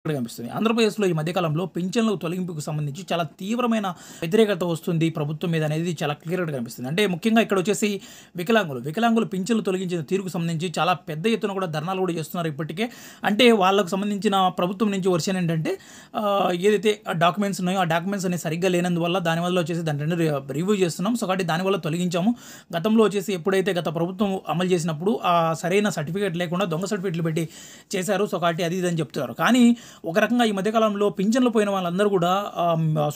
ఇక్కడ కనిపిస్తుంది. ఆంధ్రప్రదేశ్‌లో ఈ మధ్య కాలంలో పింఛన్ల తొలగింపుకు సంబంధించి చాలా తీవ్రమైన వ్యతిరేకత వస్తుంది ప్రభుత్వం మీద అనేది చాలా క్లియర్‌గా కనిపిస్తుంది. అంటే ముఖ్యంగా ఇక్కడొచ్చేసి వికలాంగులు పింఛన్లు తొలగించిన తీరుకు సంబంధించి చాలా పెద్ద ఎత్తున కూడా ధర్నాలు కూడా చేస్తున్నారు ఇప్పటికే. అంటే వాళ్ళకు సంబంధించిన ప్రభుత్వం నుంచి వర్షన్ ఏంటంటే ఏదైతే డాక్యుమెంట్స్ ఉన్నాయో ఆ డాక్యుమెంట్స్ అనేవి సరిగ్గా లేనందువల్ల దానివల్ల వచ్చేసి దాన్ని రివ్యూ చేస్తున్నాం. సో కాబట్టి దానివల్ల తొలగించాము. గతంలో వచ్చేసి ఎప్పుడైతే గత ప్రభుత్వం అమలు చేసినప్పుడు సరైన సర్టిఫికేట్ లేకుండా దొంగ సర్టిఫికేట్లు పెట్టి చేశారు. సో కాబట్టి అది ఇది అని చెప్తున్నారు. కానీ ఒక రకంగా ఈ మధ్యకాలంలో పింఛన్లు పోయిన వాళ్ళందరూ కూడా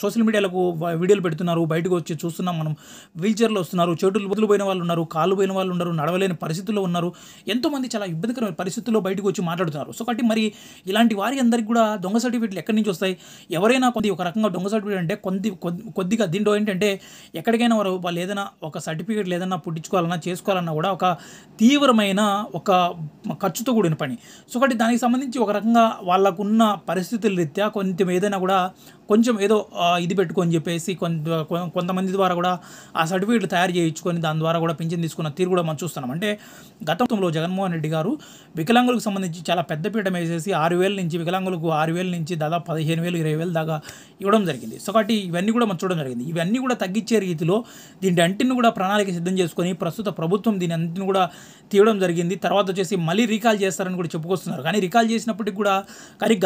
సోషల్ మీడియాలకు వీడియోలు పెడుతున్నారు. బయటకు వచ్చి చూస్తున్నాం మనం. వీల్‌చైర్‌లో వస్తున్నారు. చేతులు బదులు పోయిన వాళ్ళు ఉన్నారు. కాళ్ళు పోయిన వాళ్ళు ఉన్నారు. నడవలేని పరిస్థితుల్లో ఉన్నారు. ఎంతోమంది చాలా ఇబ్బందికరమైన పరిస్థితుల్లో బయటకు వచ్చి మాట్లాడుతున్నారు. సో కాబట్టి మరి ఇలాంటి వారి అందరికీ కూడా దొంగ సర్టిఫికేట్లు ఎక్కడి నుంచి వస్తాయి? ఎవరైనా ఒక రకంగా దొంగ సర్టిఫికేట్ అంటే కొద్దిగా దీంట్లో ఏంటంటే ఎక్కడికైనా వాళ్ళు ఏదైనా ఒక సర్టిఫికేట్లు ఏదైనా పుట్టించుకోవాలన్నా చేసుకోవాలన్నా కూడా ఒక తీవ్రమైన ఒక ఖర్చుతో కూడిన పని. సో కాబట్టి దానికి సంబంధించి ఒక రకంగా వాళ్ళకున్న పరిస్థితుల రీత్యా ఏదైనా కూడా కొంచెం ఏదో ఇది పెట్టుకొని చెప్పేసి కొంతమంది ద్వారా కూడా ఆ సర్టిఫికేట్లు తయారు చేయించుకొని దాని ద్వారా కూడా పింఛన్ తీసుకున్న తీరు కూడా మనం చూస్తున్నాం. అంటే గతంలో జగన్మోహన్ రెడ్డి గారు వికలాంగులకు సంబంధించి చాలా పెద్దపీట వేసేసి 6,000 నుంచి వికలాంగులకు 6,000 నుంచి దాదాపు 15,000, 20,000 దాకా ఇవ్వడం జరిగింది. సో కాబట్టి ఇవన్నీ కూడా మనం చూడడం జరిగింది. ఇవన్నీ కూడా తగ్గించే రీతిలో దీని అంటిని కూడా ప్రణాళిక సిద్ధం చేసుకొని ప్రస్తుత ప్రభుత్వం దీని అంటిని కూడా తీయడం జరిగింది. తర్వాత వచ్చేసి మళ్ళీ రీకాల్ చేస్తారని కూడా చెప్పుకొస్తున్నారు. కానీ రీకాల్ చేసినప్పటికీ కూడా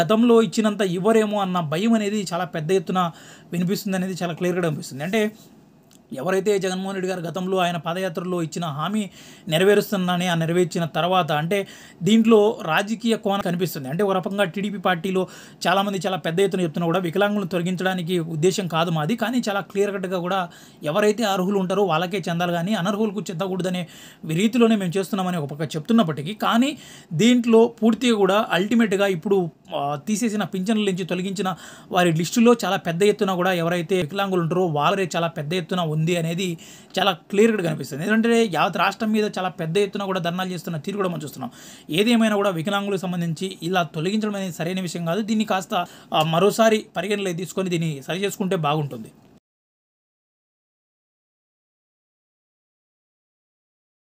గతంలో ఇచ్చినంత ఇవ్వరేమో అన్న భయం అనేది చాలా పెద్ద ఎత్తున వినిపిస్తుంది అనేది చాలా క్లియర్‌గా అనిపిస్తుంది. అంటే ఎవరైతే జగన్మోహన్ రెడ్డి గారు గతంలో ఆయన పాదయాత్రలో ఇచ్చిన హామీ నెరవేరుస్తున్నానని నెరవేర్చిన తర్వాత అంటే దీంట్లో రాజకీయ కోణం కనిపిస్తుంది. అంటే ఒక రకంగా టీడీపీ పార్టీలో చాలామంది చాలా పెద్ద ఎత్తున చెప్తున్నా కూడా వికలాంగులను తొలగించడానికి ఉద్దేశం కాదు మాది. కానీ చాలా క్లియర్ కట్‌గా కూడా ఎవరైతే అర్హులు ఉంటారో వాళ్ళకే చెందాలి కానీ అనర్హులకు చెందకూడదనే రీతిలోనే మేము చేస్తున్నామని ఒక పక్క చెప్తున్నప్పటికీ కానీ దీంట్లో పూర్తిగా కూడా అల్టిమేట్‌గా ఇప్పుడు తీసేసిన పింఛన్ల నుంచి తొలగించిన వారి లిస్టులో చాలా పెద్ద ఎత్తున కూడా ఎవరైతే వికలాంగులు ఉంటారో వాళ్ళే చాలా పెద్ద ఎత్తున ఉంది అనేది చాలా క్లియర్‌గా కనిపిస్తుంది. ఎందుకంటే యావత్ రాష్ట్రం మీద చాలా పెద్ద ఎత్తున కూడా ధర్నాలు చేస్తున్న తీరు కూడా మనం చూస్తున్నాం. ఏదేమైనా కూడా వికలాంగులకు సంబంధించి ఇలా తొలగించడం అనేది సరైన విషయం కాదు. దీన్ని కాస్త మరోసారి పరిగణలోకి తీసుకొని దీన్ని సరి చేసుకుంటే బాగుంటుంది.